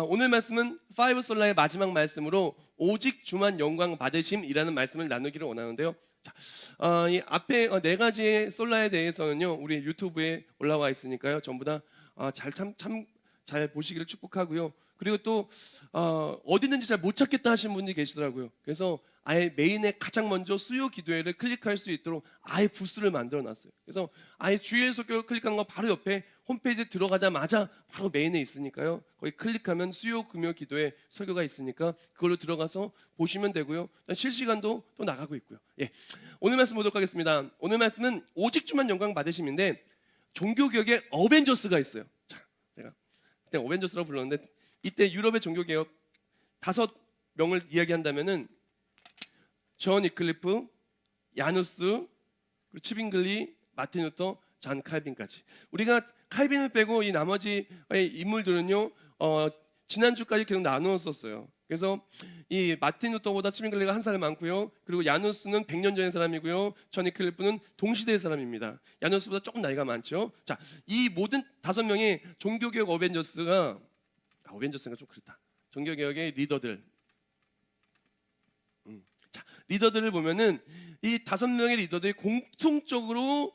오늘 말씀은 파이브 솔라의 마지막 말씀으로 오직 주만 영광 받으심이라는 말씀을 나누기를 원하는데요. 자, 이 앞에 네 가지의 솔라에 대해서는요, 우리 유튜브에 올라와 있으니까요, 전부 다 잘 보시기를 축복하고요. 그리고 또 어디 있는지 잘 못 찾겠다 하시는 분이 계시더라고요. 그래서 아예 메인에 가장 먼저 수요 기도회를 클릭할 수 있도록 아예 부스를 만들어 놨어요. 그래서 아예 주일 설교 클릭하는 거 바로 옆에 홈페이지에 들어가자마자 바로 메인에 있으니까요, 거기 클릭하면 수요 금요 기도회 설교가 있으니까 그걸로 들어가서 보시면 되고요. 실시간도 또 나가고 있고요. 예, 오늘 말씀 보도록 하겠습니다. 오늘 말씀은 오직 주만 영광 받으심인데, 종교개혁의 어벤져스가 있어요. 자, 제가 그때 어벤져스라고 불렀는데, 이때 유럽의 종교개혁 5명을 이야기한다면은 존 위클리프, 야누스, 그리고 치빙글리, 마틴 루터, 잔 칼빈까지. 우리가 칼빈을 빼고 이 나머지 인물들은요, 지난주까지 계속 나누었었어요. 그래서 이 마틴 루터보다 치빙글리가 한 살 많고요. 그리고 야누스는 100년 전의 사람이고요. 존 위클리프는 동시대의 사람입니다. 야누스보다 조금 나이가 많죠. 자, 이 모든 5명의 종교개혁 어벤져스가, 어벤져스가 좀 그렇다. 종교개혁의 리더들. 자, 리더들을 보면은 이 5명의 리더들이 공통적으로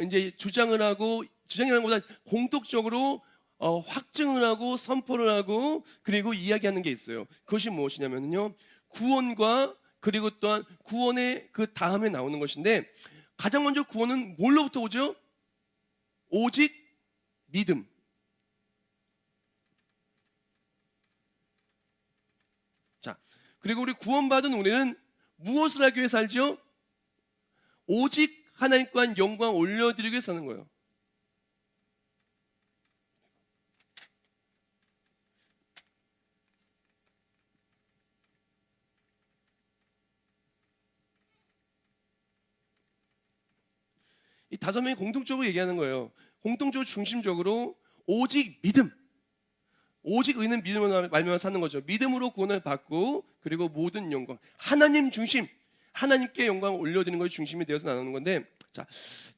이제 주장이라는 것보다 공통적으로 확증을 하고 선포를 하고 그리고 이야기하는 게 있어요. 그것이 무엇이냐면요, 구원과 그리고 또한 구원의 그 다음에 나오는 것인데, 가장 먼저 구원은 뭘로부터 오죠? 오직 믿음. 자, 그리고 우리 구원받은 우리는 무엇을 하기 위해 살죠? 오직 하나님께 영광 올려드리기 위해 사는 거예요. 이 5명이 공통적으로 얘기하는 거예요. 공통적으로 중심적으로 오직 믿음, 오직 의는 믿음으로 말미암아 사는 거죠. 믿음으로 구원을 받고 그리고 모든 영광, 하나님 중심, 하나님께 영광을 올려드리는 것이 중심이 되어서 나누는 건데, 자,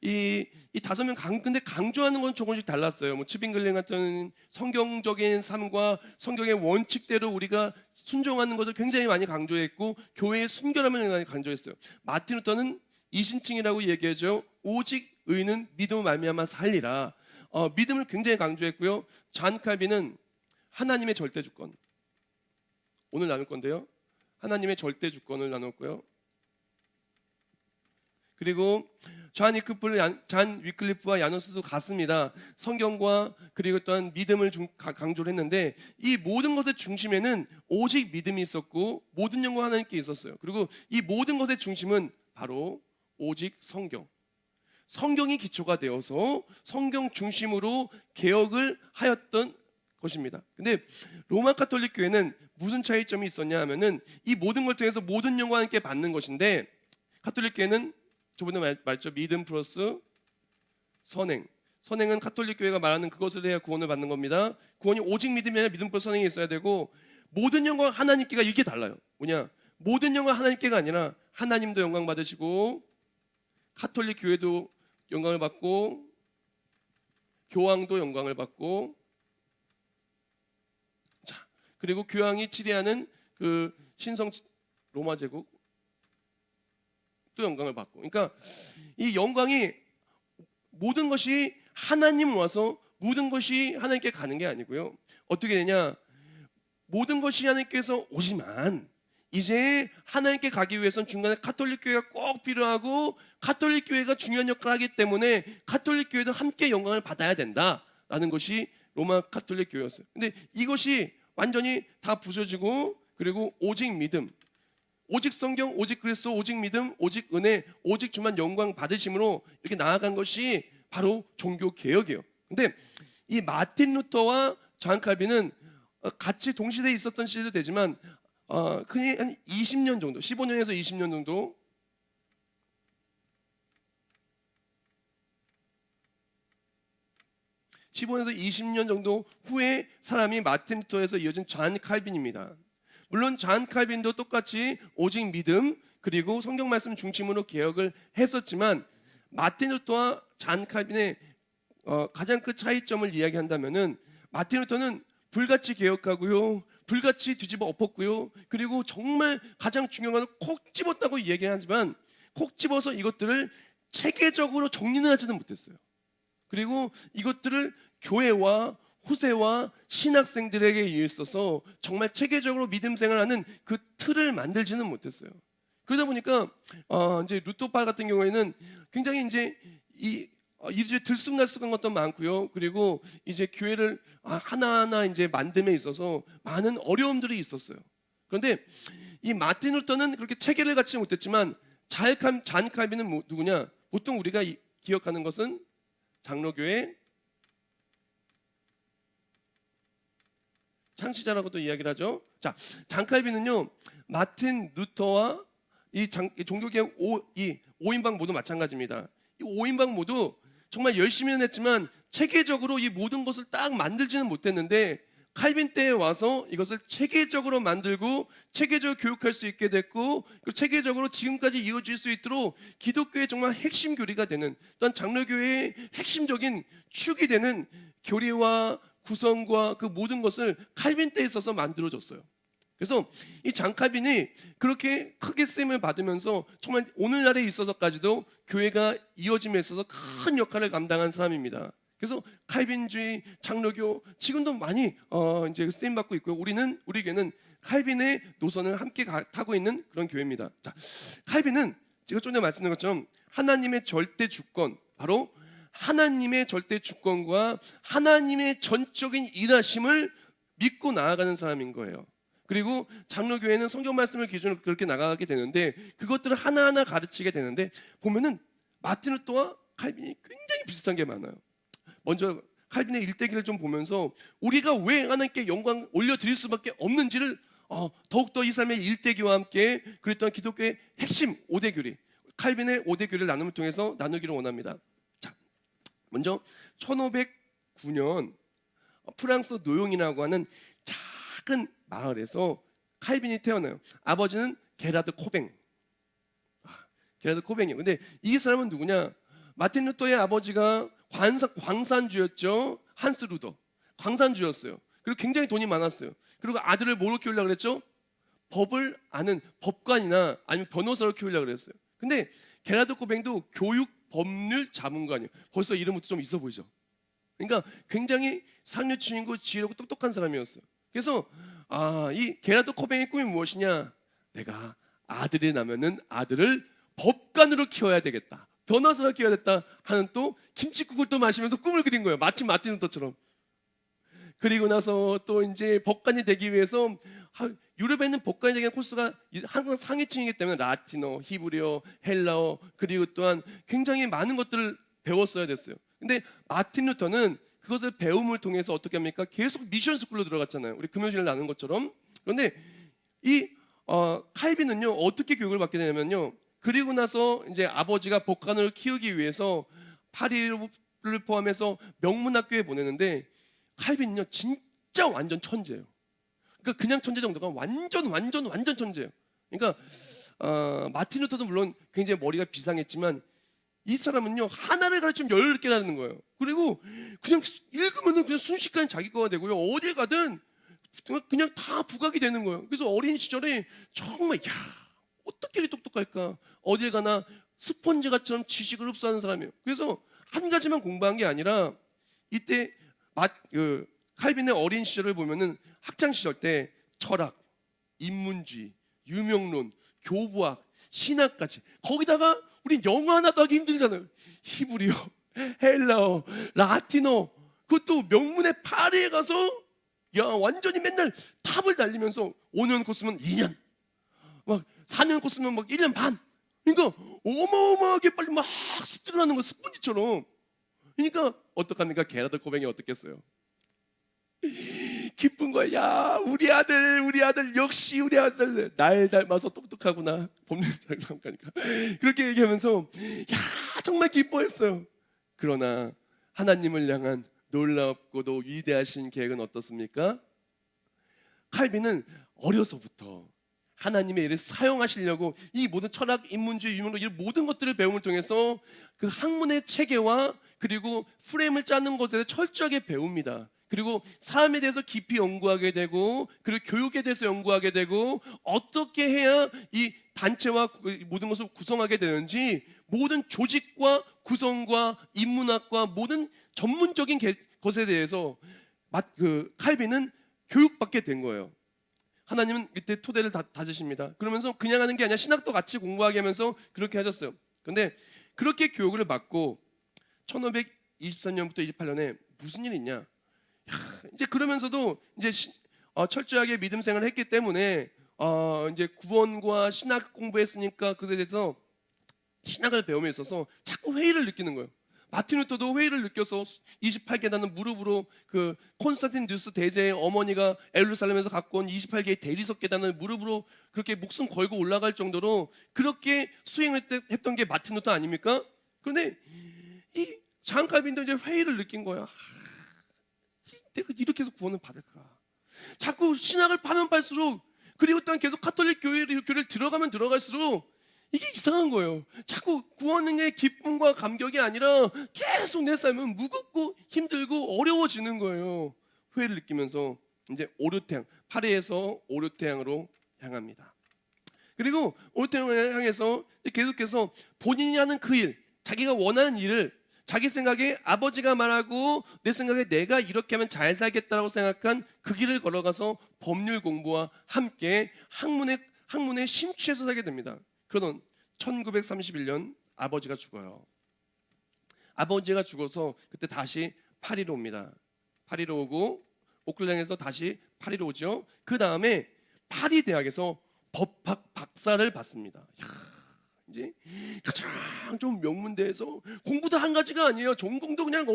이 5명 근데 강조하는 건 조금씩 달랐어요. 뭐 치빙글링 같은 성경적인 삶과 성경의 원칙대로 우리가 순종하는 것을 굉장히 많이 강조했고, 교회의 순결함을 많이 강조했어요. 마틴 루터는 이신칭이라고 얘기하죠. 오직 의는 믿음으로 말미암아 살리라. 믿음을 굉장히 강조했고요. 잔 칼빈은 하나님의 절대 주권, 오늘 나눌 건데요, 하나님의 절대 주권을 나눴고요. 그리고 잔 위클리프와 야누스도 같습니다. 성경과 그리고 또한 믿음을 강조를 했는데, 이 모든 것의 중심에는 오직 믿음이 있었고 모든 영광 하나님께 있었어요. 그리고 이 모든 것의 중심은 바로 오직 성경이 기초가 되어서 성경 중심으로 개혁을 하였던 것입니다. 근데 로마 가톨릭 교회는 무슨 차이점이 있었냐 하면은, 이 모든 걸 통해서 모든 영광 하나님께 받는 것인데, 가톨릭 교회는 저번에 말했죠. 믿음 플러스 선행은 가톨릭 교회가 말하는 그것을 해야 구원을 받는 겁니다. 구원이 오직 믿음이 아니라 믿음 플러스 선행이 있어야 되고, 모든 영광 하나님께가 이게 달라요. 뭐냐? 모든 영광 하나님께가 아니라 하나님도 영광 받으시고 가톨릭 교회도 영광을 받고 교황도 영광을 받고, 자, 그리고 교황이 치리하는 그 신성 로마 제국 또 영광을 받고. 그러니까 이 영광이 모든 것이 하나님 와서 모든 것이 하나님께 가는 게 아니고요. 어떻게 되냐? 모든 것이 하나님께서 오지만 이제 하나님께 가기 위해서는 중간에 가톨릭 교회가 꼭 필요하고, 가톨릭 교회가 중요한 역할을 하기 때문에 가톨릭 교회도 함께 영광을 받아야 된다라는 것이 로마 가톨릭 교회였어요. 근데 이것이 완전히 다 부서지고, 그리고 오직 믿음, 오직 성경, 오직 그리스도, 오직 믿음, 오직 은혜, 오직 주만 영광 받으심으로 이렇게 나아간 것이 바로 종교 개혁이에요. 근데 이 마틴 루터와 잔 칼빈은 같이 동시대에 있었던 시대도 되지만 그냥 한 20년 정도, 15년에서 20년 정도, 후에 사람이 마틴 루터에서 이어진 잔 칼빈입니다. 물론 잔 칼빈도 똑같이 오직 믿음 그리고 성경 말씀 중심으로 개혁을 했었지만, 마틴 루터와 잔 칼빈의 가장 큰 차이점을 이야기한다면은, 마틴 루터는 불같이 개혁하고요, 불같이 뒤집어 엎었고요, 그리고 정말 가장 중요한 건 콕 집었다고 얘기하지만 콕 집어서 이것들을 체계적으로 정리는 하지는 못했어요. 그리고 이것들을 교회와 후세와 신학생들에게 있어서 정말 체계적으로 믿음 생활하는 그 틀을 만들지는 못했어요. 그러다 보니까 이제 루터파 같은 경우에는 굉장히 이제 이제 들쑥날쑥한 것도 많고요. 그리고 이제 교회를 하나하나 이제 만듦에 있어서 많은 어려움들이 있었어요. 그런데 이 마틴 루터는 그렇게 체계를 갖지 못했지만 잔 칼빈은 누구냐? 보통 우리가 기억하는 것은 장로교회 창시자라고도 이야기를 하죠. 자, 잔 칼빈은요, 마틴 루터와 이 종교개혁 5인방 모두 마찬가지입니다. 이 5인방 모두 정말 열심히는 했지만 체계적으로 이 모든 것을 딱 만들지는 못했는데 칼빈 때에 와서 이것을 체계적으로 만들고 체계적으로 교육할 수 있게 됐고, 그리고 체계적으로 지금까지 이어질 수 있도록 기독교의 정말 핵심 교리가 되는, 또한 장로교회의 핵심적인 축이 되는 교리와 구성과 그 모든 것을 칼빈 때에 있어서 만들어졌어요. 그래서 이 잔 칼빈이 그렇게 크게 쓰임을 받으면서 정말 오늘날에 있어서까지도 교회가 이어짐에 있어서 큰 역할을 감당한 사람입니다. 그래서 칼빈주의, 장로교 지금도 많이 이제 쓰임 받고 있고요. 우리 교회는 칼빈의 노선을 함께 타고 있는 그런 교회입니다. 자, 칼빈은 제가 좀 전에 말씀드린 것처럼 하나님의 절대 주권, 바로 하나님의 절대 주권과 하나님의 전적인 일하심을 믿고 나아가는 사람인 거예요. 그리고 장로교회는 성경 말씀을 기준으로 그렇게 나가게 되는데 그것들을 하나하나 가르치게 되는데, 보면은 마틴 루터와 칼빈이 굉장히 비슷한 게 많아요. 먼저 칼빈의 일대기를 좀 보면서 우리가 왜 하나님께 영광 올려드릴 수밖에 없는지를 더욱더 이 삶의 일대기와 함께 그랬던 기독교의 핵심 5대 교리, 칼빈의 5대 교리를 나눔을 통해서 나누기를 원합니다. 자, 먼저 1509년 프랑스 노용이라고 하는 작은 마을에서 칼빈이 태어나요. 아버지는 게라드 코뱅. 게라드 코뱅이에요. 근데 이 사람은 누구냐? 마틴 루터의 아버지가 광산주였죠. 한스 루더. 광산주였어요. 그리고 굉장히 돈이 많았어요. 그리고 아들을 뭐로 키우려고 그랬죠? 법을 아는 법관이나 아니면 변호사로 키우려고 그랬어요. 근데 게라드 코뱅도 교육 법률 자문관이에요. 벌써 이름부터 좀 있어 보이죠? 그러니까 굉장히 상류층이고 지혜롭고 똑똑한 사람이었어요. 그래서 이 게라드 코뱅의 꿈이 무엇이냐? 내가 아들이 나면은 아들을 법관으로 키워야 되겠다, 변호사로 키워야겠다 하는 또 김칫국을 또 마시면서 꿈을 그린 거예요. 마침 마틴 루터처럼. 그리고 나서 또 이제 법관이 되기 위해서 유럽에 있는 법관이 되는 코스가 항상 상위층이기 때문에 라틴어, 히브리어, 헬라어, 그리고 또한 굉장히 많은 것들을 배웠어야 됐어요. 근데 마틴 루터는 그것을 배움을 통해서 어떻게 합니까? 계속 미션 스쿨로 들어갔잖아요. 우리 금요일에 나눈 것처럼. 그런데 이 칼빈은요, 어떻게 교육을 받게 되냐면요, 그리고 나서 이제 아버지가 법관을 키우기 위해서 파리를 포함해서 명문학교에 보내는데 칼빈은요 진짜 완전 천재예요. 그러니까 그냥 천재 정도가 완전 천재예요. 그러니까 마틴 루터도 물론 굉장히 머리가 비상했지만 이 사람은요 하나를 가르치면 10개 하는 거예요. 그리고 그냥 읽으면은 그냥 순식간에 자기 거가 되고요, 어디 가든 그냥 다 부각이 되는 거예요. 그래서 어린 시절에 정말 어떻게 이렇게 똑똑할까, 어딜 가나 스펀지같이처럼 지식을 흡수하는 사람이에요. 그래서 한 가지만 공부한 게 아니라 이때 칼빈의 어린 시절을 보면은 학창 시절 때 철학, 인문주의, 유명론, 교부학, 신학까지, 거기다가 우리 영어 하나도 하기 힘들잖아요. 히브리어, 헬라어, 라틴어, 그것도 명문의 파리에 가서 완전히 맨날 탑을 달리면서 5년 코스면 2년, 막 4년 코스면 막 1년 반. 그러니까 어마어마하게 빨리 막 습득을 하는 거, 스펀지처럼. 그러니까 어떡합니까? 게라드 코뱅이 어떻겠어요? 기쁜 거야. 야, 우리 아들 역시 우리 아들 날 닮아서 똑똑하구나. 법률사학과니까 그렇게 얘기하면서 정말 기뻐했어요. 그러나 하나님을 향한 놀랍고도 위대하신 계획은 어떻습니까? 칼빈은 어려서부터 하나님의 일을 사용하시려고 이 모든 철학, 인문주의, 유명론, 이 모든 것들을 배움을 통해서 그 학문의 체계와 그리고 프레임을 짜는 것에 철저하게 배웁니다. 그리고 사람에 대해서 깊이 연구하게 되고, 그리고 교육에 대해서 연구하게 되고, 어떻게 해야 이 단체와 모든 것을 구성하게 되는지, 모든 조직과 구성과 인문학과 모든 전문적인 것에 대해서 칼빈은 교육받게 된 거예요. 하나님은 이때 토대를 다지십니다. 그러면서 그냥 하는 게 아니라 신학도 같이 공부하게 하면서 그렇게 하셨어요. 그런데 그렇게 교육을 받고 1523년부터 28년에 무슨 일이 있냐? 이제 그러면서도 이제 철저하게 믿음 생활을 했기 때문에 이제 구원과 신학 공부했으니까 그에 대해서 신학을 배움에 있어서 자꾸 회의를 느끼는 거예요. 마틴 루터도 회의를 느껴서 28계단은 무릎으로 그 콘스탄티누스 대제의 어머니가 예루살렘에서 갖고 온 28개의 대리석 계단을 무릎으로 그렇게 목숨 걸고 올라갈 정도로 그렇게 수행을 했던 게 마틴 루터 아닙니까? 그런데 이 잔 칼빈도 이제 회의를 느낀 거야. 내가 이렇게 해서 구원을 받을까? 자꾸 신학을 파면 팔수록, 그리고 또한 계속 카톨릭 교회를 들어가면 들어갈수록 이게 이상한 거예요. 자꾸 구원의 기쁨과 감격이 아니라 계속 내 삶은 무겁고 힘들고 어려워지는 거예요. 회의를 느끼면서 이제 오르테앙, 파리에서 오르테앙으로 향합니다. 그리고 오르테앙을 향해서 계속해서 본인이 하는 그 일, 자기가 원하는 일을 자기 생각에 아버지가 말하고 내 생각에 내가 이렇게 하면 잘 살겠다라고 생각한 그 길을 걸어가서 법률 공부와 함께 학문에 심취해서 살게 됩니다. 그러던 1931년 아버지가 죽어요. 아버지가 죽어서 그때 다시 파리로 옵니다. 파리로 오고 오클랑에서 다시 파리로 오죠. 그 다음에 파리 대학에서 법학 박사를 받습니다. 이제 가장 좀 명문대에서 공부도 한 가지가 아니에요. 전공도 그냥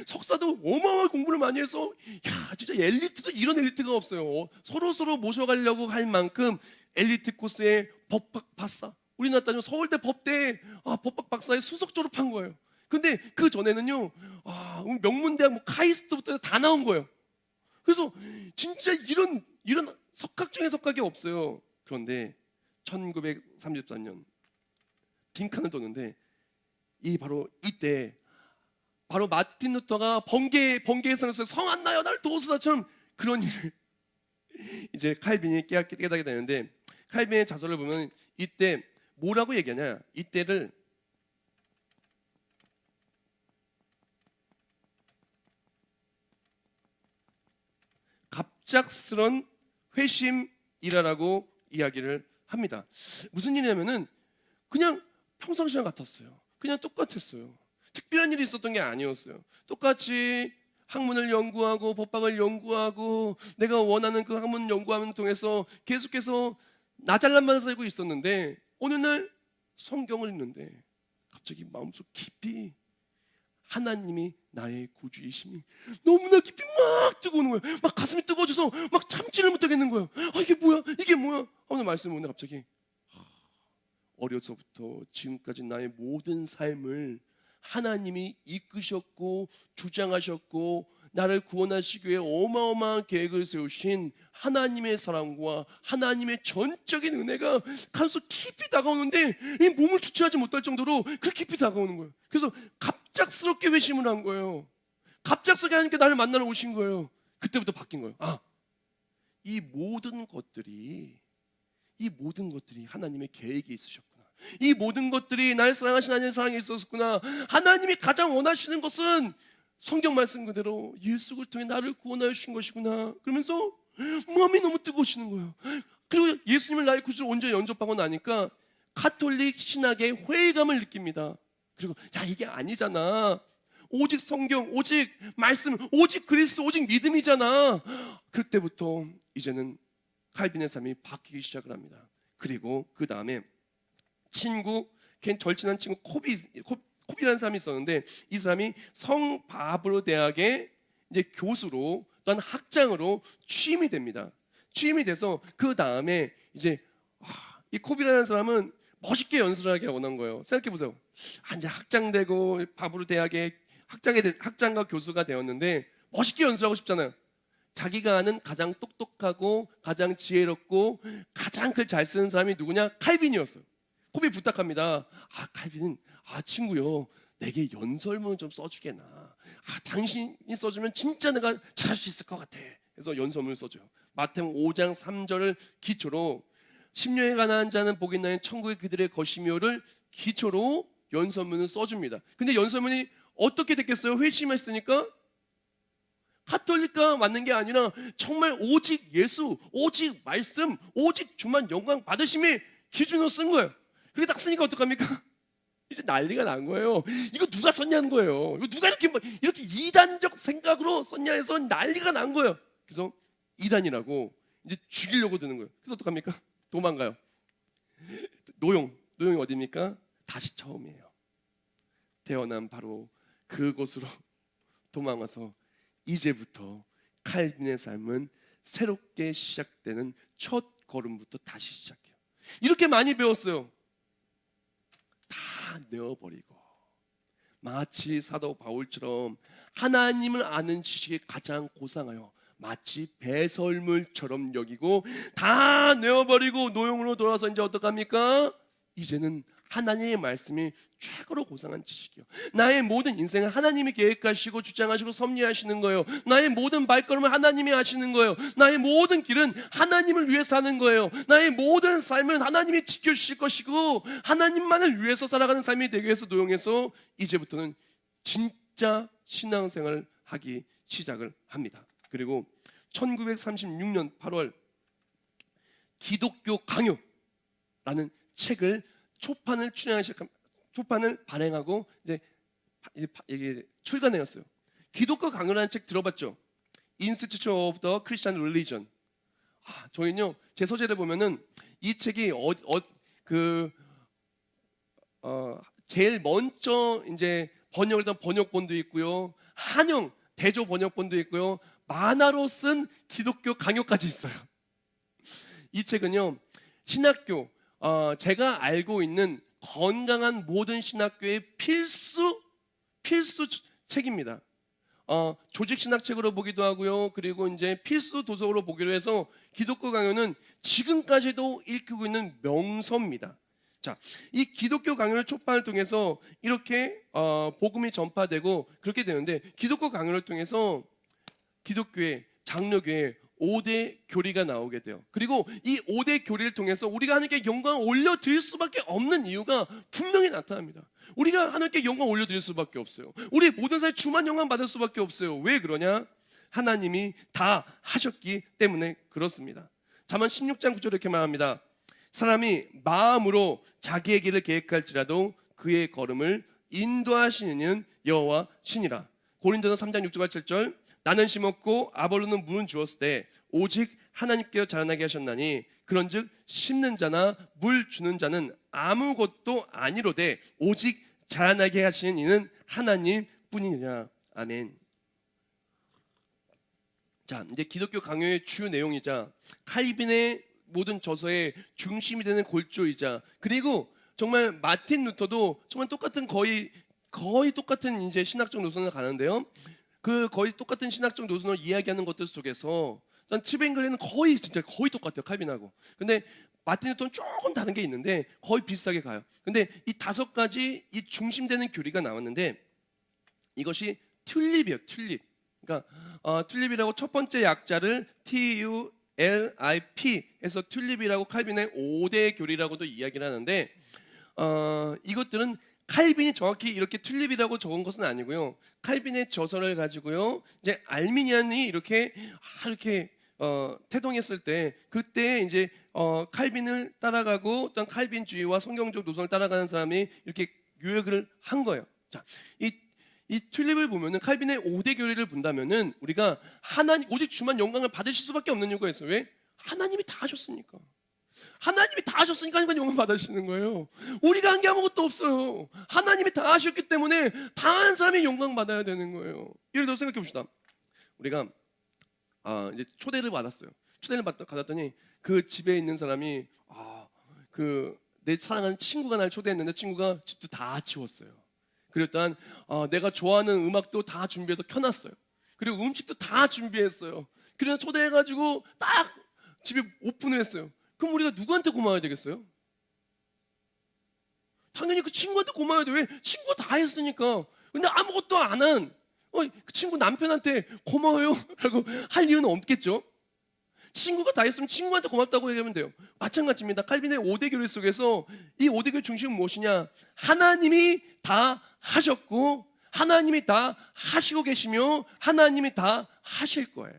석사도 어마어마한 공부를 많이 해서, 진짜 엘리트도 이런 엘리트가 없어요. 서로 모셔가려고 할 만큼 엘리트 코스의 법학 박사. 우리나라 따지면 서울대 법대 법학 박사에 수석 졸업한 거예요. 근데 그 전에는요, 명문대학 카이스트부터 다 나온 거예요. 그래서 진짜 이런 석학 중에 석학이 없어요. 그런데 1934년 빈칸을 도는데 바로 이때 바로 마틴 루터가 번개의 성에서 성 안 나요 날 도우소서처럼 그런 일을 이제 칼빈이 깨닫게 되는데, 칼빈의 자서를 보면 이때 뭐라고 얘기하냐, 이때를 갑작스런 회심이라고 이야기를 합니다. 무슨 일이냐면은 그냥 평상시와 같았어요. 그냥 똑같았어요. 특별한 일이 있었던 게 아니었어요. 똑같이 학문을 연구하고 법학을 연구하고 내가 원하는 그 학문 연구함을 통해서 계속해서 나 잘난만 살고 있었는데, 어느 날 성경을 읽는데 갑자기 마음속 깊이 하나님이 나의 구주이심이 너무나 깊이 막 뜨거우는 거예요. 막 가슴이 뜨거워져서 막 참지를 못하겠는 거예요. 이게 뭐야 오늘 말씀을 보는데 갑자기 어려서부터 지금까지 나의 모든 삶을 하나님이 이끄셨고 주장하셨고 나를 구원하시기 위해 어마어마한 계획을 세우신 하나님의 사랑과 하나님의 전적인 은혜가 가슴 깊이 다가오는데 이 몸을 주체하지 못할 정도로 그렇게 깊이 다가오는 거예요. 그래서 갑작스럽게 회심을 한 거예요. 갑작스럽게 하나님께 나를 만나러 오신 거예요. 그때부터 바뀐 거예요. 이 모든 것들이 하나님의 계획이 있으셨구나. 이 모든 것들이 날 사랑하신 하나님의 사랑이 있었구나. 하나님이 가장 원하시는 것은 성경 말씀 그대로 예수를 통해 나를 구원하여 주신 것이구나. 그러면서 마음이 너무 뜨거워지는 거예요. 그리고 예수님을 나의 구주로 온전히 영접하고 나니까 가톨릭 신학의 회의감을 느낍니다. 그리고 이게 아니잖아. 오직 성경, 오직 말씀, 오직 그리스도, 오직 믿음이잖아. 그때부터 이제는 칼빈의 삶이 바뀌기 시작을 합니다. 그리고 그 다음에 절친한 친구 코비라는 사람이 있었는데, 이 사람이 성 바브르 대학의 이제 교수로 또한 학장으로 취임이 됩니다. 취임이 돼서 그 다음에 이제 이 코비라는 사람은 멋있게 연설하기 원한 거예요. 생각해 보세요. 이제 학장되고 바브르 대학의 학장과 교수가 되었는데 멋있게 연설하고 싶잖아요. 자기가 아는 가장 똑똑하고 가장 지혜롭고 가장 글 잘 쓰는 사람이 누구냐? 칼빈이었어요. 코비 부탁합니다. 칼빈은 친구요, 내게 연설문을 좀 써주게나. 당신이 써주면 진짜 내가 잘할 수 있을 것 같아. 그래서 연서문을 써줘요. 마태복음 5장 3절을 기초로 심령에 가난한 자는 복이 있나니 천국의 그들의 것이며를 기초로 연서문을 써줍니다. 근데 연서문이 어떻게 됐겠어요? 회심했으니까 카톨릭과 맞는 게 아니라 정말 오직 예수, 오직 말씀, 오직 주만 영광 받으심이 기준으로 쓴 거예요. 그렇게 딱 쓰니까 어떡합니까? 이제 난리가 난 거예요. 이거 누가 썼냐는 거예요. 이거 누가 이렇게 이단적 생각으로 썼냐 해서 난리가 난 거예요. 그래서 이단이라고 이제 죽이려고 드는 거예요. 그래서 어떡합니까? 도망가요. 노용이 어디입니까? 다시 처음이에요. 태어난 바로 그곳으로 도망와서 이제부터 칼빈의 삶은 새롭게 시작되는 첫 걸음부터 다시 시작해요. 이렇게 많이 배웠어요. 다 내어버리고 마치 사도 바울처럼 하나님을 아는 지식에 가장 고상하여 마치 배설물처럼 여기고 다 내어버리고 노용으로 돌아서 이제 어떡합니까? 이제는 하나님의 말씀이 최고로 고상한 지식이요. 나의 모든 인생을 하나님이 계획하시고 주장하시고 섭리하시는 거예요. 나의 모든 발걸음을 하나님이 하시는 거예요. 나의 모든 길은 하나님을 위해 사는 거예요. 나의 모든 삶은 하나님이 지켜주실 것이고 하나님만을 위해서 살아가는 삶이 되기 위해서 노용해서 이제부터는 진짜 신앙생활을 하기 시작을 합니다. 그리고 1936년 8월 기독교 강요라는 책을 초판을 발행하고 이제 이게 출간되었어요. 기독교 강요라는 책 들어봤죠? Institution of the Christian Religion. 저희는요 제 서재를 보면은 이 책이 제일 먼저 이제 번역을 했던 번역본도 있고요, 한영 대조 번역본도 있고요, 만화로 쓴 기독교 강요까지 있어요. 이 책은요 신학교 제가 알고 있는 건강한 모든 신학교의 필수 책입니다. 조직 신학책으로 보기도 하고요. 그리고 이제 필수 도서로 보기로 해서 기독교 강요는 지금까지도 읽히고 있는 명서입니다. 자, 이 기독교 강요를 초판을 통해서 이렇게 복음이 전파되고 그렇게 되는데, 기독교 강요를 통해서 기독교의 장로교회 5대 교리가 나오게 돼요. 그리고 이 5대 교리를 통해서 우리가 하나님께 영광을 올려드릴 수밖에 없는 이유가 분명히 나타납니다. 우리가 하나님께 영광을 올려드릴 수밖에 없어요. 우리 모든 사람이 주만 영광 받을 수밖에 없어요. 왜 그러냐? 하나님이 다 하셨기 때문에 그렇습니다. 잠언 16장 9절에 이렇게 말합니다. 사람이 마음으로 자기의 길을 계획할지라도 그의 걸음을 인도하시는 이는 여호와 신이라. 고린도서 3장 6절 7절 나는 심었고 아볼로는 물은 주었을 때 오직 하나님께서 자라나게 하셨나니 그런즉 심는 자나 물 주는 자는 아무것도 아니로되 오직 자라나게 하시는 이는 하나님 뿐이니라. 아멘. 자, 이제 기독교 강요의 주요 내용이자 칼빈의 모든 저서의 중심이 되는 골조이자, 그리고 정말 마틴 루터도 정말 똑같은 거의 똑같은 이제 신학적 노선을 가는데요. 그 거의 똑같은 신학적 노선을 이야기하는 것들 속에서 치벤글레는 거의 똑같아요, 칼빈하고. 근데 마틴 루터는 조금 다른 게 있는데 거의 비슷하게 가요. 근데 이 5가지 이 중심되는 교리가 나왔는데 이것이 튤립이에요. 튤립. 그러니까 튤립이라고 첫 번째 약자를 TULIP 해서 튤립이라고 칼빈의 5대 교리라고도 이야기를 하는데 이것들은 칼빈이 정확히 이렇게 튤립이라고 적은 것은 아니고요. 칼빈의 저서를 가지고요, 이제 알미니안이 이렇게 태동했을 때 그때 이제 칼빈을 따라가고 어떤 칼빈주의와 성경적 노선을 따라가는 사람이 이렇게 요약을 한 거예요. 자, 이 튤립을 보면은 칼빈의 5대 교리를 본다면은 우리가 하나님 오직 주만 영광을 받으실 수밖에 없는 이유가 있어요. 왜? 하나님이 다 하셨으니까. 하나님이 다 하셨으니까 영광 받으시는 거예요. 우리가 한 게 아무것도 없어요. 하나님이 다 하셨기 때문에 다 한 사람이 영광 받아야 되는 거예요. 예를 들어 생각해 봅시다. 우리가 이제 초대를 받았어요. 초대를 받았더니 그 집에 있는 사람이 내 사랑하는 친구가 날 초대했는데 친구가 집도 다 치웠어요. 그리고 일단 내가 좋아하는 음악도 다 준비해서 켜놨어요. 그리고 음식도 다 준비했어요. 그래서 초대해가지고 딱 집에 오픈을 했어요. 그럼 우리가 누구한테 고마워야 되겠어요? 당연히 그 친구한테 고마워야 돼. 왜? 친구가 다 했으니까. 근데 아무것도 안 한 그 친구 남편한테 고마워요 라고 할 이유는 없겠죠. 친구가 다 했으면 친구한테 고맙다고 얘기하면 돼요. 마찬가지입니다. 칼빈의 5대 교리 속에서 이 5대 교리 중심은 무엇이냐? 하나님이 다 하셨고 하나님이 다 하시고 계시며 하나님이 다 하실 거예요.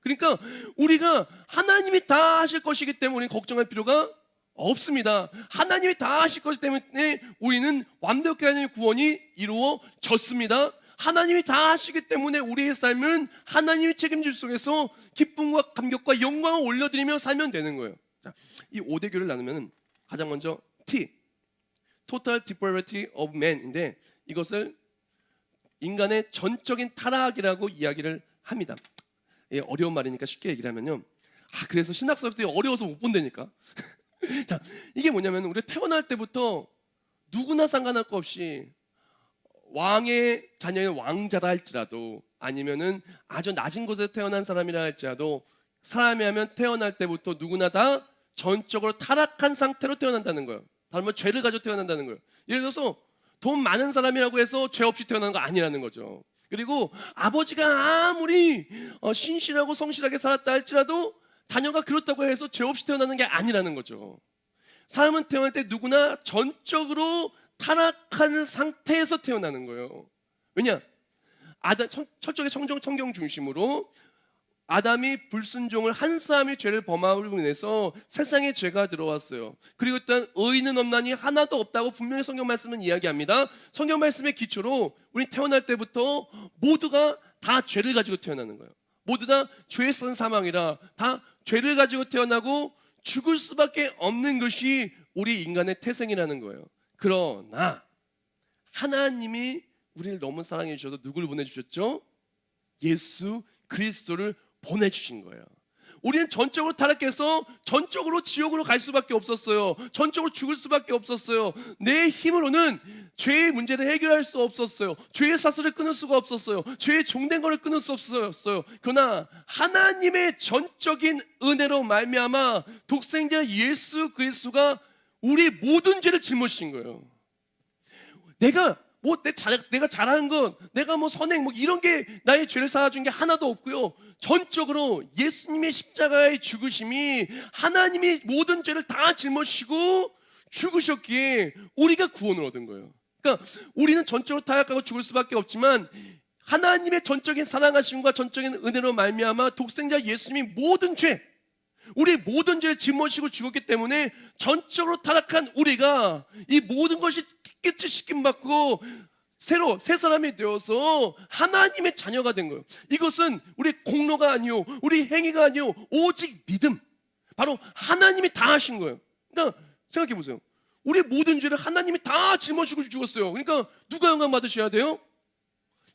그러니까 우리가 하나님이 다 하실 것이기 때문에 우리는 걱정할 필요가 없습니다. 하나님이 다 하실 것이기 때문에 우리는 완벽하게 하나님의 구원이 이루어졌습니다. 하나님이 다 하시기 때문에 우리의 삶은 하나님의 책임질 속에서 기쁨과 감격과 영광을 올려드리며 살면 되는 거예요. 자, 이 5대 교를 나누면 가장 먼저 T, Total Depravity of Man인데 이것을 인간의 전적인 타락이라고 이야기를 합니다. 예, 어려운 말이니까 쉽게 얘기를 하면요. 그래서 신학설때 어려워서 못 본다니까. 자, 이게 뭐냐면 우리가 태어날 때부터 누구나 상관할 것 없이 왕의 자녀의 왕자라 할지라도 아니면은 아주 낮은 곳에서 태어난 사람이라 할지라도 사람이 하면 태어날 때부터 누구나 다 전적으로 타락한 상태로 태어난다는 거예요. 다른 말 죄를 가지고 태어난다는 거예요. 예를 들어서 돈 많은 사람이라고 해서 죄 없이 태어나는 거 아니라는 거죠. 그리고 아버지가 아무리 신실하고 성실하게 살았다 할지라도 자녀가 그렇다고 해서 죄 없이 태어나는 게 아니라는 거죠. 사람은 태어날 때 누구나 전적으로 타락한 상태에서 태어나는 거예요. 왜냐? 철저하게 성경 중심으로 아담이 불순종을 한 사람이 죄를 범함으로 인해서 세상에 죄가 들어왔어요. 그리고 또한 의인은 없나니 하나도 없다고 분명히 성경 말씀은 이야기합니다. 성경 말씀의 기초로 우리 태어날 때부터 모두가 다 죄를 가지고 태어나는 거예요. 모두 다 죄에 쓴 사망이라 다 죄를 가지고 태어나고 죽을 수밖에 없는 것이 우리 인간의 태생이라는 거예요. 그러나 하나님이 우리를 너무 사랑해 주셔서 누구를 보내주셨죠? 예수 그리스도를 보내주신 거예요. 우리는 전적으로 타락해서 전적으로 지옥으로 갈 수밖에 없었어요. 전적으로 죽을 수밖에 없었어요. 내 힘으로는 죄의 문제를 해결할 수 없었어요. 죄의 사슬을 끊을 수가 없었어요. 죄의 종된 것을 끊을 수 없었어요. 그러나 하나님의 전적인 은혜로 말미암아 독생자 예수 그리스도가 우리 모든 죄를 짊어지신 거예요. 내가 잘하는 것, 내가 선행 이런 게 나의 죄를 사아준 게 하나도 없고요. 전적으로 예수님의 십자가의 죽으심이 하나님이 모든 죄를 다 짊어지시고 죽으셨기에 우리가 구원을 얻은 거예요. 그러니까 우리는 전적으로 타락하고 죽을 수밖에 없지만 하나님의 전적인 사랑하심과 전적인 은혜로 말미암아 독생자 예수님이 모든 죄, 우리 모든 죄를 짊어지고 죽었기 때문에 전적으로 타락한 우리가 이 모든 것이 깨끗이 씻김받고 새로 새 사람이 되어서 하나님의 자녀가 된 거예요. 이것은 우리 공로가 아니요, 우리 행위가 아니요, 오직 믿음. 바로 하나님이 다 하신 거예요. 그러니까 생각해 보세요. 우리 모든 죄를 하나님이 다 짊어지고 죽었어요. 그러니까 누가 영광 받으셔야 돼요?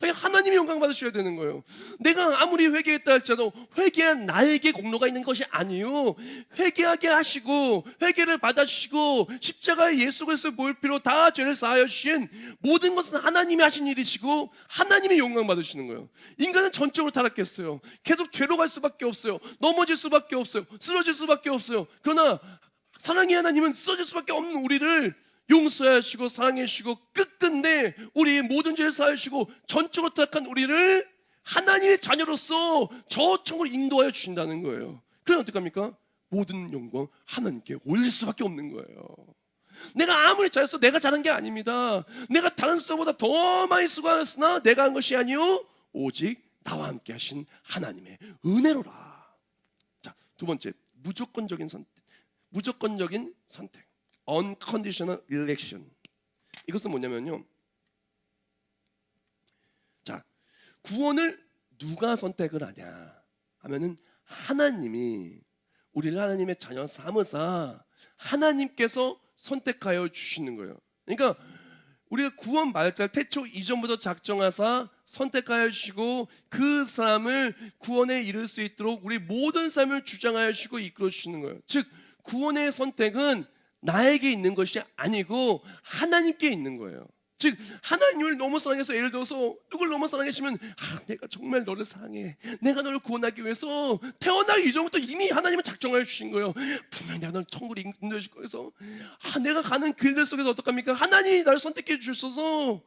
하나님이 영광 받으셔야 되는 거예요. 내가 아무리 회개했다 할지라도 회개한 나에게 공로가 있는 것이 아니요, 회개하게 하시고 회개를 받아주시고 십자가에 예수 그리스도의 보혈피로 다 죄를 사하여 주신 모든 것은 하나님이 하신 일이시고 하나님이 영광 받으시는 거예요. 인간은 전적으로 타락했어요. 계속 죄로 갈 수밖에 없어요. 넘어질 수밖에 없어요. 쓰러질 수밖에 없어요. 그러나 사랑의 하나님은 쓰러질 수밖에 없는 우리를 용서하시고 사랑해주시고 끝끝내 우리의 모든 죄를 사하시고 전적으로 타락한 우리를 하나님의 자녀로서 저 천국으로 인도하여 주신다는 거예요. 그러면 어떡합니까? 모든 영광 하나님께 올릴 수밖에 없는 거예요. 내가 아무리 잘했어, 내가 잘한 게 아닙니다. 내가 다른 수보다 더 많이 수고하였으나 내가 한 것이 아니요, 오직 나와 함께 하신 하나님의 은혜로라. 자, 두 번째, 무조건적인 선택. Unconditional election. 이것은 뭐냐면요, 자, 구원을 누가 선택을 하냐 하면은 하나님이 우리를 하나님의 자녀 삼으사 하나님께서 선택하여 주시는 거예요. 그러니까 우리가 구원 받을 자 태초 이전부터 작정하사 선택하여 주시고 그 사람을 구원에 이를 수 있도록 우리 모든 삶을 주장하여 주시고 이끌어 주시는 거예요. 즉 구원의 선택은 나에게 있는 것이 아니고 하나님께 있는 거예요. 즉 하나님을 너무 사랑해서, 예를 들어서 누굴 너무 사랑하시면 내가 정말 너를 사랑해, 내가 너를 구원하기 위해서 태어나기 이전부터 이미 하나님은 작정하여 주신 거예요. 분명히 내가 너를 천국으로 인도해 줄 거여서 내가 가는 길들 속에서 어떡합니까? 하나님이 나를 선택해 주셔서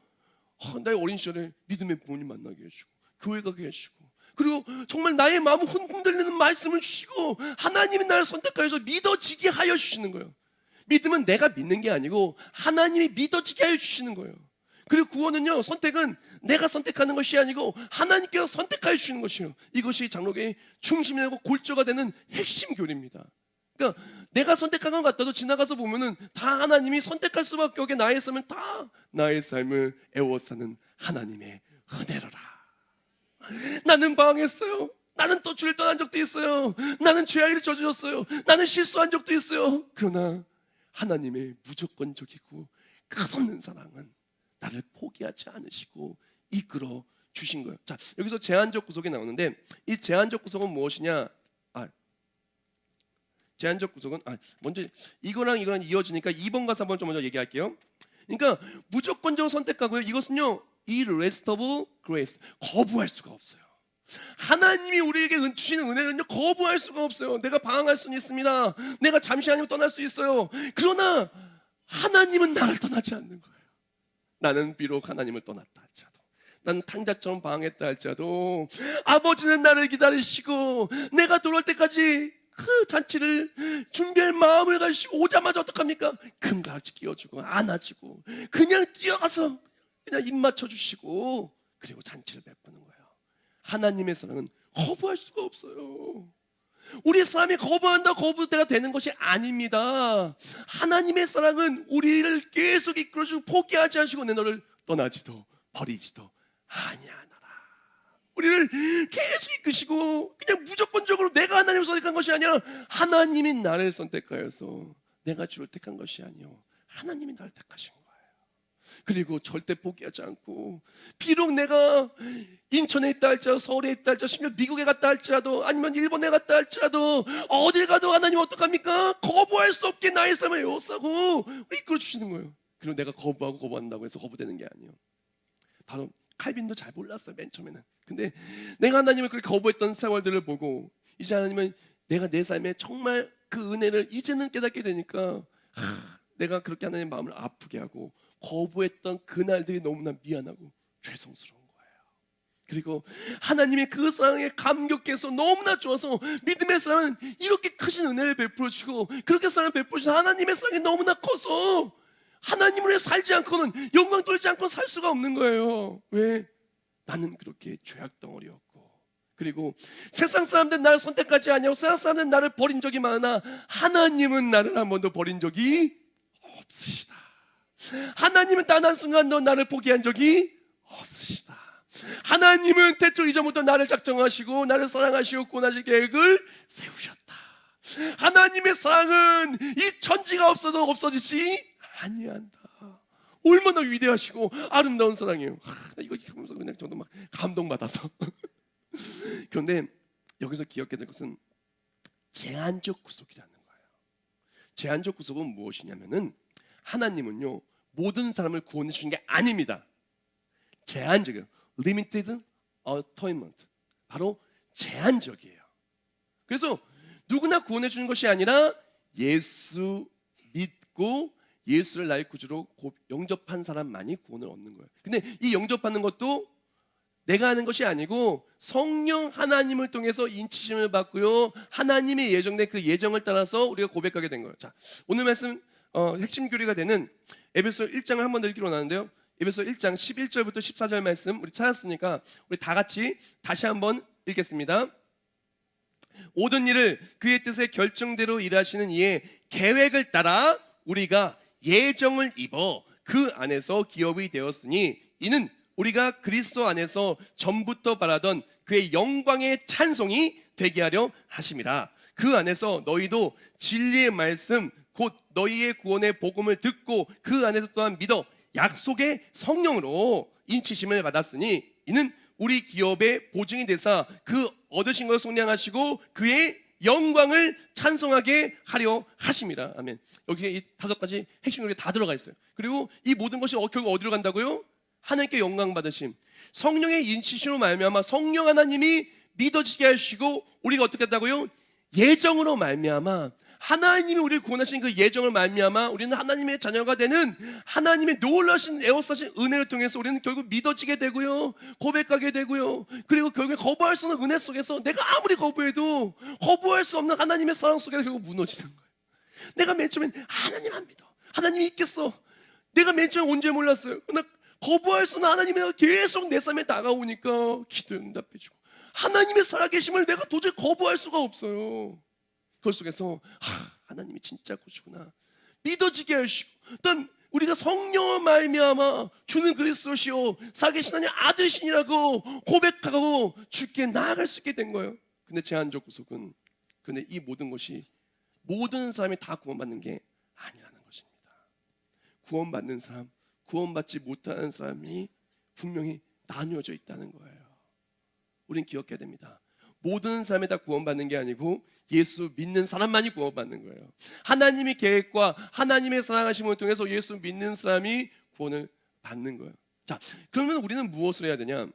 나의 어린 시절에 믿음의 부모님 만나게 해주고 교회 가게 해주고, 그리고 정말 나의 마음을 흔들리는 말씀을 주시고 하나님이 나를 선택하여서 믿어지게 하여 주시는 거예요. 믿음은 내가 믿는 게 아니고 하나님이 믿어지게 하여 주시는 거예요. 그리고 구원은요, 선택은 내가 선택하는 것이 아니고 하나님께서 선택하여 주시는 것이에요. 이것이 장로교의 중심이 되고 골조가 되는 핵심 교리입니다. 그러니까 내가 선택한 것 같아도 지나가서 보면은 다 하나님이 선택할 수밖에 없게 나의 삶은 다 나의 삶을 애워싸는 하나님의 은혜로라. 나는 방황했어요. 나는 또 주를 떠난 적도 있어요. 나는 죄악을 저질렀어요. 나는 실수한 적도 있어요. 그러나 하나님의 무조건적이고 끝없는 사랑은 나를 포기하지 않으시고 이끌어 주신 거예요. 자, 여기서 제한적 구속이 나오는데 이 제한적 구속은 무엇이냐? 제한적 구속은 먼저 이거랑 이어지니까 2번 가서 한번 좀 먼저 얘기할게요. 그러니까 무조건적으로 선택하고요. 이것은요, irresistible grace, 거부할 수가 없어요. 하나님이 우리에게 주시는 은혜는요, 거부할 수가 없어요. 내가 방황할 수는 있습니다. 내가 잠시 아니면 떠날 수 있어요. 그러나 하나님은 나를 떠나지 않는 거예요. 나는 비록 하나님을 떠났다 할지라도, 난 탕자처럼 방황했다 할지라도 아버지는 나를 기다리시고 내가 돌아올 때까지 그 잔치를 준비할 마음을 가지시고 오자마자 어떡합니까? 금가락지 끼워주고 안아주고 그냥 뛰어가서 그냥 입 맞춰주시고 그리고 잔치를 베푸는 거예요. 하나님의 사랑은 거부할 수가 없어요. 우리 사람이 거부대가 되는 것이 아닙니다. 하나님의 사랑은 우리를 계속 이끌어주고 포기하지 않으시고 내 너를 떠나지도 버리지도 아니하노라. 우리를 계속 이끄시고 그냥 무조건적으로 내가 하나님을 선택한 것이 아니라 하나님이 나를 선택하여서 내가 주를 택한 것이 아니요 하나님이 나를 택하신 거예요. 그리고 절대 포기하지 않고 비록 내가 인천에 있다 할지라도 서울에 있다 할지라도 심지어 미국에 갔다 할지라도 아니면 일본에 갔다 할지라도 어딜 가도 하나님 어떡합니까? 거부할 수 없게 나의 삶을 에워싸고 이끌어 주시는 거예요. 그리고 내가 거부한다고 해서 거부되는 게 아니에요. 바로 칼빈도 잘 몰랐어요, 맨 처음에는. 근데 내가 하나님을 그렇게 거부했던 세월들을 보고 이제 하나님은 내가 내 삶에 정말 그 은혜를 이제는 깨닫게 되니까 내가 그렇게 하나님의 마음을 아프게 하고 거부했던 그날들이 너무나 미안하고 죄송스러운 거예요. 그리고 하나님의 그 사랑에 감격해서 너무나 좋아서 믿음의 사랑은 이렇게 크신 은혜를 베풀어 주시고 그렇게 사랑을 베풀어 주신 하나님의 사랑이 너무나 커서 하나님을 살지 않고는 영광 돌지 않고는 살 수가 없는 거예요. 왜? 나는 그렇게 죄악 덩어리였고 그리고 세상 사람들은 나를 선택하지 아니하고 세상 사람들은 나를 버린 적이 많으나 하나님은 나를 한 번도 버린 적이 없으시다. 하나님은 단 한순간도 나를 포기한 적이 없으시다. 하나님은 태초 이전부터 나를 작정하시고 나를 사랑하시고 구원하실 계획을 세우셨다. 하나님의 사랑은 이 천지가 없어도 없어지지 아니한다. 얼마나 위대하시고 아름다운 사랑이에요. 이거 하면서 그냥 저도 막 감동받아서 그런데 여기서 기억해야 될 것은 제한적 구속이라는 거예요. 제한적 구속은 무엇이냐면은 하나님은요 모든 사람을 구원해 주신 게 아닙니다. 제한적이에요. Limited atonement. 바로 제한적이에요. 그래서 누구나 구원해 주는 것이 아니라 예수 믿고 예수를 나의 구주로 영접한 사람만이 구원을 얻는 거예요. 근데 이 영접하는 것도 내가 하는 것이 아니고 성령 하나님을 통해서 인치심을 받고요 하나님의 예정된 그 예정을 따라서 우리가 고백하게 된 거예요. 자, 오늘 말씀 핵심 교리가 되는 에베소 1장을 한 번 더 읽기로 나는데요, 에베소 1장 11절부터 14절 말씀 우리 찾았으니까 우리 다 같이 다시 한번 읽겠습니다. 모든 일을 그의 뜻의 결정대로 일하시는 이의 계획을 따라 우리가 예정을 입어 그 안에서 기업이 되었으니 이는 우리가 그리스도 안에서 전부터 바라던 그의 영광의 찬송이 되게 하려 하심이라. 그 안에서 너희도 진리의 말씀 곧 너희의 구원의 복음을 듣고 그 안에서 또한 믿어 약속의 성령으로 인치심을 받았으니 이는 우리 기업의 보증이 되사 그 얻으신 것을 속량하시고 그의 영광을 찬송하게 하려 하심이라. 아멘. 여기에 이 5가지 핵심 요소가 다 들어가 있어요. 그리고 이 모든 것이 결국 어디로 간다고요? 하나님께 영광 받으심, 성령의 인치심으로 말미암아 성령 하나님이 믿어지게 하시고 우리가 어떻게 한다고요? 예정으로 말미암아 하나님이 우리를 구원하신 그 예정을 말미암아 우리는 하나님의 자녀가 되는 하나님의 놀라신 에워싸신 은혜를 통해서 우리는 결국 믿어지게 되고요, 고백하게 되고요, 그리고 결국에 거부할 수 없는 은혜 속에서 내가 아무리 거부해도 거부할 수 없는 하나님의 사랑 속에 결국 무너지는 거예요. 내가 맨 처음엔 하나님 안 믿어, 하나님이 있겠어, 내가 맨 처음에 언제 몰랐어요. 그러나 거부할 수 없는 하나님이 계속 내 삶에 다가오니까 기도에 응답해주고 하나님의 살아계심을 내가 도저히 거부할 수가 없어요. 그 속에서 하나님이 진짜 고시구나 믿어지게 하시고, 또 우리가 성령을 말미암아 주는 그리스도시요 살아계신 하나님 아들이시니라고 고백하고 주께 나아갈 수 있게 된 거예요. 근데 제한적 구속은, 근데 이 모든 것이 모든 사람이 다 구원받는 게 아니라는 것입니다. 구원받는 사람, 구원받지 못하는 사람이 분명히 나누어져 있다는 거예요. 우린 기억해야 됩니다. 모든 사람이 다 구원받는 게 아니고 예수 믿는 사람만이 구원받는 거예요. 하나님의 계획과 하나님의 사랑하심을 통해서 예수 믿는 사람이 구원을 받는 거예요. 자, 그러면 우리는 무엇을 해야 되냐?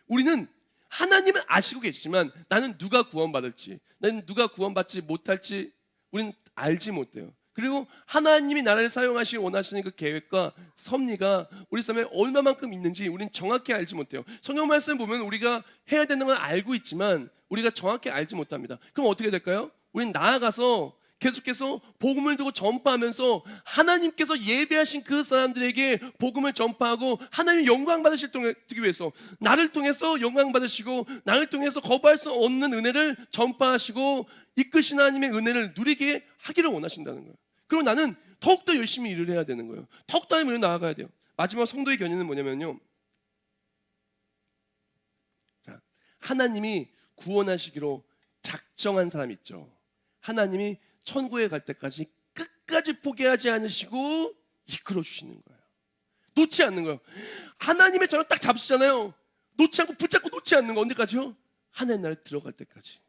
우리는 하나님은 아시고 계시지만 나는 누가 구원받을지, 나는 누가 구원받지 못할지 우리는 알지 못해요. 그리고 하나님이 나를 사용하시기 원하시는 그 계획과 섭리가 우리 삶에 얼마만큼 있는지 우리는 정확히 알지 못해요. 성경 말씀 보면 우리가 해야 되는 건 알고 있지만 우리가 정확히 알지 못합니다. 그럼 어떻게 될까요? 우리는 나아가서 계속해서 복음을 두고 전파하면서 하나님께서 예배하신 그 사람들에게 복음을 전파하고 하나님 영광 받으시기 위해서 나를 통해서 영광 받으시고 나를 통해서 거부할 수 없는 은혜를 전파하시고 이끄신 하나님의 은혜를 누리게 하기를 원하신다는 거예요. 그리고 나는 더욱더 열심히 일을 해야 되는 거예요. 더욱더 하나님을 나아가야 돼요. 마지막 성도의 견인은 뭐냐면요, 자, 하나님이 구원하시기로 작정한 사람 있죠. 하나님이 천국에 갈 때까지 끝까지 포기하지 않으시고 이끌어 주시는 거예요. 놓지 않는 거예요. 하나님의 자녀 딱 잡으시잖아요. 놓지 않고 붙잡고 놓지 않는 거. 언제까지요? 하나님 나라에 들어갈 때까지.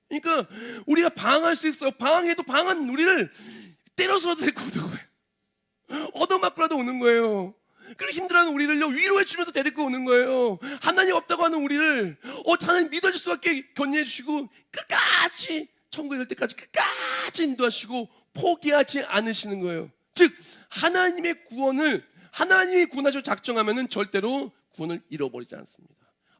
그러니까 우리가 방황할 수 있어요. 방황해도 방황한 우리를 때려서라도 데리고 오는 거예요. 얻어맞고라도 오는 거예요. 그리고 힘들어하는 우리를요 위로해 주면서 데리고 오는 거예요. 하나님 없다고 하는 우리를 하나님 믿어질 수밖에 견인해 주시고 끝까지 천국에 이를 때까지 끝까지 인도하시고 포기하지 않으시는 거예요. 즉 하나님의 구원을 하나님이 구원하시고 작정하면은 절대로 구원을 잃어버리지 않습니다.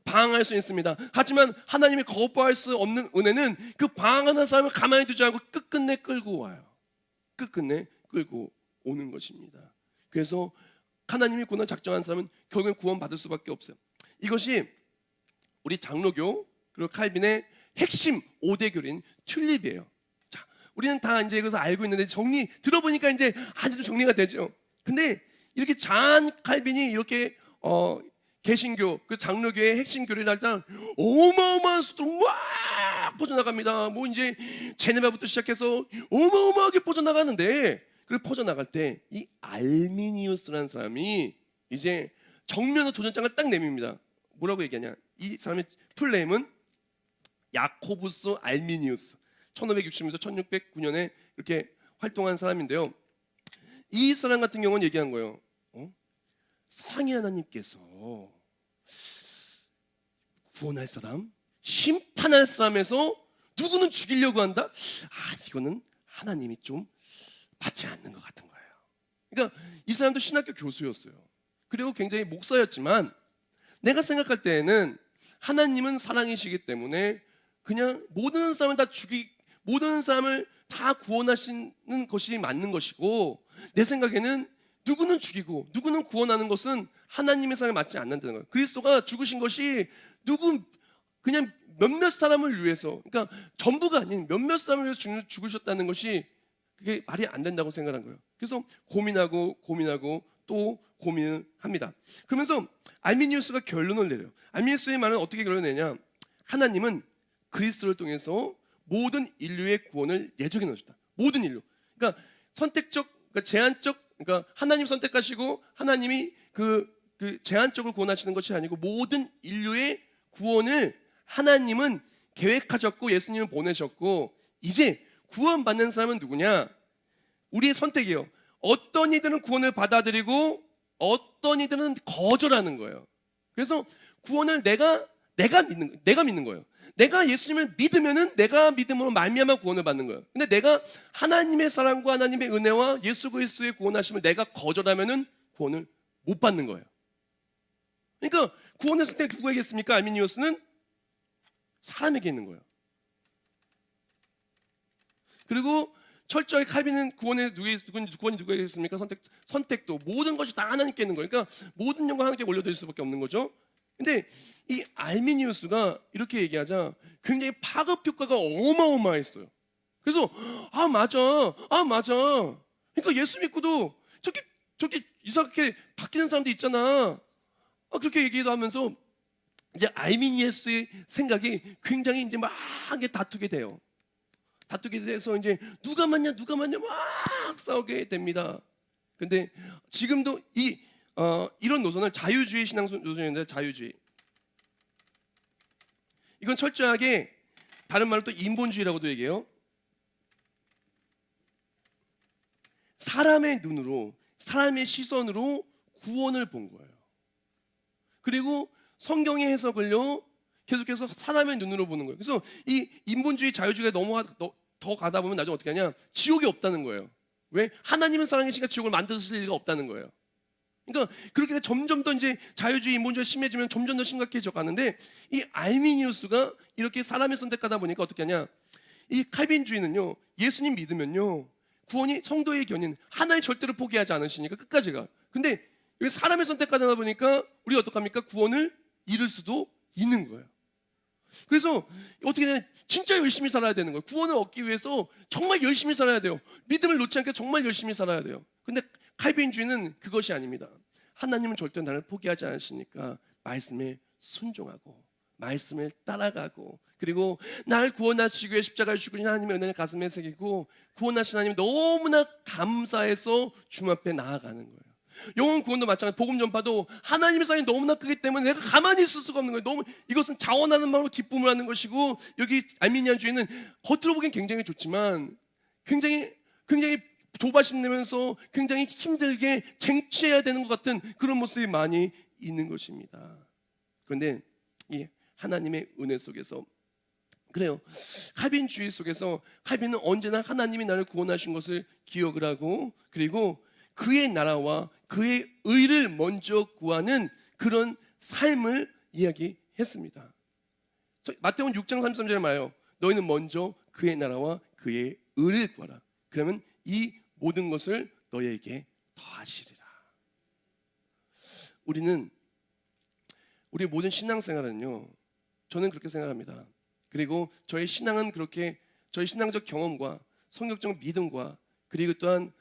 방황할 수 있습니다. 하지만 하나님이 거부할 수 없는 은혜는 그 방황하는 사람을 가만히 두지 않고 끝끝내 끌고 와요. 끝끝내 끌고 오는 것입니다. 그래서 하나님이 구원을 작정한 사람은 결국엔 구원받을 수밖에 없어요. 이것이 우리 장로교 그리고 칼빈의 핵심 5대 교리인 튤립이에요. 자, 우리는 다 이제 이것을 알고 있는데 정리 들어보니까 이제 아주 정리가 되죠. 근데 이렇게 잔 칼빈이 이렇게 개신교 그 장로교의 핵심 교리를 할 때 어마어마한 수도 막 퍼져나갑니다. 뭐 이제 제네바부터 시작해서 어마어마하게 퍼져나가는데, 그리고 퍼져나갈 때 이 알미니우스라는 사람이 이제 정면으로 도전장을 딱 내밉니다. 뭐라고 얘기하냐? 이 사람의 풀네임은 야코부스 알미니우스. 1560년부터 1609년에 이렇게 활동한 사람인데요. 이 사람 같은 경우는 얘기한 거예요. 사랑의 하나님께서 구원할 사람, 심판할 사람에서 누구는 죽이려고 한다? 이거는 하나님이 좀 맞지 않는 것 같은 거예요. 그러니까 이 사람도 신학교 교수였어요. 그리고 굉장히 목사였지만 내가 생각할 때에는 하나님은 사랑이시기 때문에 그냥 모든 사람을 모든 사람을 다 구원하시는 것이 맞는 것이고, 내 생각에는 누구는 죽이고 누구는 구원하는 것은 하나님의 사랑에 맞지 않는다는 거예요. 그리스도가 죽으신 것이 그냥 몇몇 사람을 위해서, 그러니까 전부가 아닌 몇몇 사람을 위해서 죽으셨다는 것이 그게 말이 안 된다고 생각한 거예요. 그래서 고민하고 또 고민을 합니다. 그러면서 알미니우스가 결론을 내려요. 알미니우스의 말은 어떻게 결론을 내냐? 하나님은 그리스도를 통해서 모든 인류의 구원을 예정해 놓으셨다. 모든 인류. 그러니까 선택적, 그러니까 제한적, 그러니까 하나님 선택하시고 하나님이 그 제한적으로 구원하시는 것이 아니고 모든 인류의 구원을 하나님은 계획하셨고 예수님을 보내셨고, 이제 구원받는 사람은 누구냐? 우리의 선택이에요. 어떤 이들은 구원을 받아들이고 어떤 이들은 거절하는 거예요. 그래서 구원을 내가 내가 믿는 거예요. 내가 예수님을 믿으면은 내가 믿음으로 말미암아 구원을 받는 거예요. 근데 내가 하나님의 사랑과 하나님의 은혜와 예수 그리스도의 구원하심을 내가 거절하면은 구원을 못 받는 거예요. 그러니까 구원의 선택이 누구에게 있습니까? 알미니우스는 사람에게 있는 거예요. 그리고 철저히 칼빈은 구원이 누구에게 있습니까? 선택도 모든 것이 다 하나님께 있는 거예요. 그러니까 모든 영광 하나님께 올려드릴 수밖에 없는 거죠. 근데 이 알미니우스가 이렇게 얘기하자 굉장히 파급 효과가 어마어마했어요. 그래서 맞아. 그러니까 예수 믿고도 저기 이상하게 바뀌는 사람도 있잖아. 그렇게 얘기도 하면서 이제 알미니우스의 생각이 굉장히 이제 막 다투게 돼요. 다투게 돼서 이제 누가 맞냐 막 싸우게 됩니다. 근데 지금도 이런 노선을 자유주의 신앙 노선인데, 자유주의, 이건 철저하게 다른 말로 또 인본주의라고도 얘기해요. 사람의 눈으로, 사람의 시선으로 구원을 본 거예요. 그리고 성경의 해석을요 계속해서 사람의 눈으로 보는 거예요. 그래서 이 인본주의 자유주의가 더 가다 보면 나중에 어떻게 하냐, 지옥이 없다는 거예요. 왜? 하나님은 사랑이시니까 지옥을 만드실 리가 없다는 거예요. 그러니까 그렇게 점점 더 이제 자유주의, 인본주의가 심해지면 점점 더 심각해져 가는데, 이 알미니우스가 이렇게 사람의 선택하다 보니까 어떻게 하냐, 이 칼빈주의는요 예수님 믿으면요 구원이 성도의 견인, 하나님 절대로 포기하지 않으시니까 끝까지 가. 근데 여기 사람의 선택하다 보니까 우리가 어떡합니까? 구원을 잃을 수도 있는 거예요. 그래서 어떻게 되냐, 진짜 열심히 살아야 되는 거예요. 구원을 얻기 위해서 정말 열심히 살아야 돼요. 믿음을 놓지 않게 정말 열심히 살아야 돼요. 근데 칼빈주의는 그것이 아닙니다. 하나님은 절대 나를 포기하지 않으시니까 말씀에 순종하고 말씀을 따라가고, 그리고 나를 구원하시기 위해 십자가를 죽으신 하나님의 은혜를 가슴에 새기고 구원하신 하나님 너무나 감사해서 주님 앞에 나아가는 거예요. 영혼 구원도 마찬가지, 복음 전파도 하나님의 사랑이 너무나 크기 때문에 내가 가만히 있을 수가 없는 거예요. 이것은 자원하는 마음으로 기쁨을 하는 것이고, 여기 알미니안주의는 겉으로 보기엔 굉장히 좋지만 굉장히 조바심 내면서 굉장히 힘들게 쟁취해야 되는 것 같은 그런 모습이 많이 있는 것입니다. 그런데 이 하나님의 은혜 속에서, 그래요, 칼빈주의 속에서 칼빈은 언제나 하나님이 나를 구원하신 것을 기억을 하고, 그리고 그의 나라와 그의 의를 먼저 구하는 그런 삶을 이야기했습니다. 마태복음 6장 33절에 말해요. 너희는 먼저 그의 나라와 그의 의를 구하라. 그러면 이 모든 것을 너희에게 더하시리라. 우리 모든 신앙생활은요, 저는 그렇게 생각합니다. 그리고 저희 신앙은 그렇게, 저희 신앙적 경험과 성경적 믿음과, 그리고 또한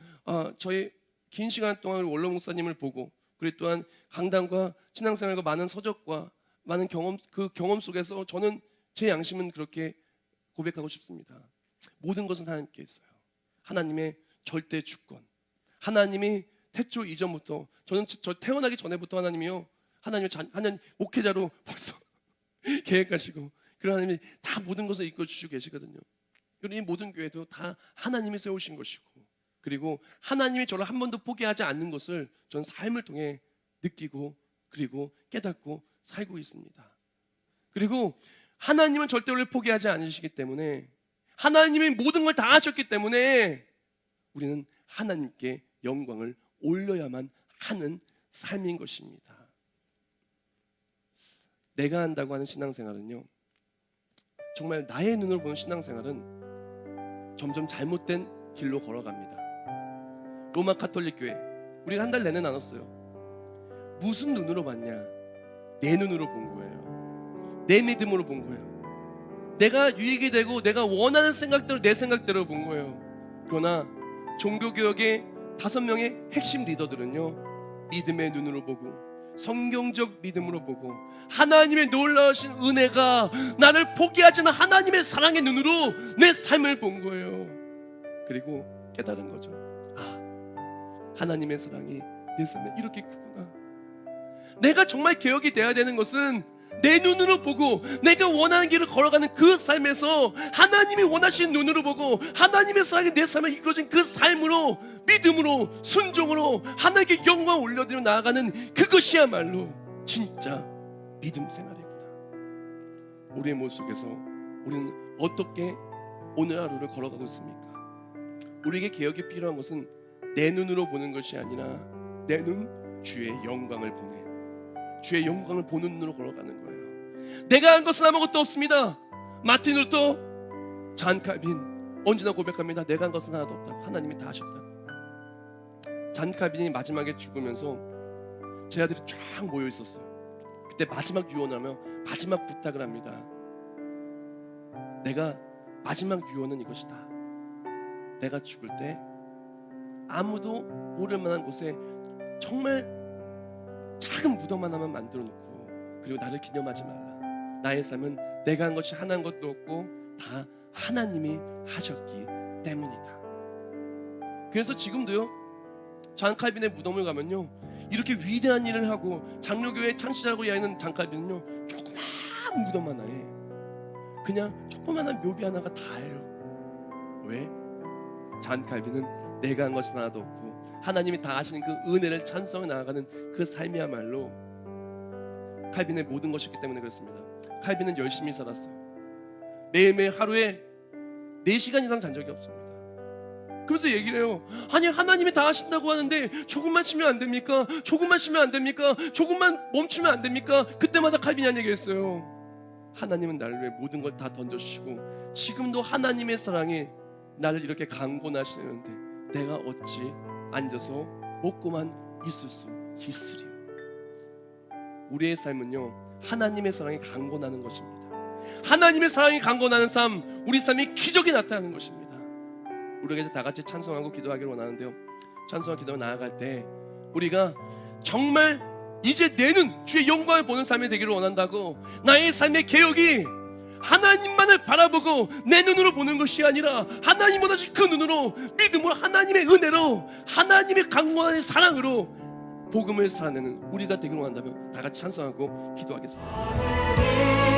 저희 긴 시간 동안 원로 목사님을 보고, 그리고 또한 강단과 신앙생활과 많은 서적과 많은 그 경험 속에서 저는 제 양심은 그렇게 고백하고 싶습니다. 모든 것은 하나님께 있어요. 하나님의 절대 주권, 하나님이 태초 이전부터, 저 태어나기 전에부터 하나님 목회자로 벌써 계획하시고, 그런 하나님이 다 모든 것을 이끌어 주시고 계시거든요. 그리고 이 모든 교회도 다 하나님이 세우신 것이고, 그리고 하나님이 저를 한 번도 포기하지 않는 것을 저는 삶을 통해 느끼고, 그리고 깨닫고 살고 있습니다. 그리고 하나님은 절대 우리를 포기하지 않으시기 때문에, 하나님이 모든 걸 다 하셨기 때문에 우리는 하나님께 영광을 올려야만 하는 삶인 것입니다. 내가 한다고 하는 신앙생활은요, 정말 나의 눈으로 보는 신앙생활은 점점 잘못된 길로 걸어갑니다. 로마 가톨릭 교회, 우리가 한 달 내내 나눴어요. 무슨 눈으로 봤냐? 내 눈으로 본 거예요. 내 믿음으로 본 거예요. 내가 유익이 되고 내가 원하는 생각대로, 내 생각대로 본 거예요. 그러나 종교개혁의 5명의 핵심 리더들은요, 믿음의 눈으로 보고 성경적 믿음으로 보고 하나님의 놀라우신 은혜가 나를 포기하지 않는 하나님의 사랑의 눈으로 내 삶을 본 거예요. 그리고 깨달은 거죠. 하나님의 사랑이 내 삶에 이렇게 크구나. 내가 정말 개혁이 돼야 되는 것은 내 눈으로 보고 내가 원하는 길을 걸어가는 그 삶에서 하나님이 원하시는 눈으로 보고 하나님의 사랑이 내 삶에 이끌어진 그 삶으로, 믿음으로, 순종으로 하나님께 영광을 올려드리며 나아가는 그것이야말로 진짜 믿음 생활이구나. 우리의 모습 속에서 우리는 어떻게 오늘 하루를 걸어가고 있습니까? 우리에게 개혁이 필요한 것은 내 눈으로 보는 것이 아니라 내 눈, 주의 영광을 보내 주의 영광을 보는 눈으로 걸어가는 거예요. 내가 한 것은 아무것도 없습니다. 마틴 루터, 잔 칼빈 언제나 고백합니다. 내가 한 것은 하나도 없다고. 하나님이 다 하셨다고. 잔 칼빈이 마지막에 죽으면서 제 아들이 쫙 모여 있었어요. 그때 마지막 유언을 하며 마지막 부탁을 합니다. 내가 마지막 유언은 이것이다. 내가 죽을 때 아무도 모를 만한 곳에 정말 작은 무덤 하나만 만들어 놓고 그리고 나를 기념하지 말라. 나의 삶은 내가 한 것이 하나 한 것도 없고 다 하나님이 하셨기 때문이다. 그래서 지금도요, 잔 칼빈의 무덤을 가면요, 이렇게 위대한 일을 하고 장로교회 창시자라고 이야기하는 잔 칼빈은요, 조그만 무덤 하나에 그냥 조그만한 묘비 하나가 다예요. 왜? 잔 칼빈은 내가 한 것은 하나도 없고 하나님이 다 하시는 그 은혜를 찬송해 나아가는 그 삶이야말로 칼빈의 모든 것이었기 때문에 그렇습니다. 칼빈은 열심히 살았어요. 매일매일 하루에 4시간 이상 잔 적이 없습니다. 그래서 얘기를 해요. 아니, 하나님이 다 하신다고 하는데 조금만 쉬면 안 됩니까? 조금만 쉬면 안 됩니까? 조금만 멈추면 안 됩니까? 그때마다 칼빈이 한 얘기했어요. 하나님은 나를 위해 모든 걸 다 던져주시고 지금도 하나님의 사랑이 나를 이렇게 강권하시는데 내가 어찌 앉아서 먹고만 있을 수 있으리요. 우리의 삶은요, 하나님의 사랑이 강권하는 것입니다. 하나님의 사랑이 강권하는 삶, 우리 삶이 기적이 나타나는 것입니다. 우리가 이제 다 같이 찬송하고 기도하기를 원하는데요, 찬송과 기도가 나아갈 때 우리가 정말 이제 내는 주의 영광을 보는 삶이 되기를 원한다고, 나의 삶의 개혁이 하나님만을 바라보고 내 눈으로 보는 것이 아니라 하나님 원하신 그 눈으로, 믿음으로, 하나님의 은혜로, 하나님의 강권한 사랑으로 복음을 살아내는 우리가 되기를 원한다면 다 같이 찬송하고 기도하겠습니다.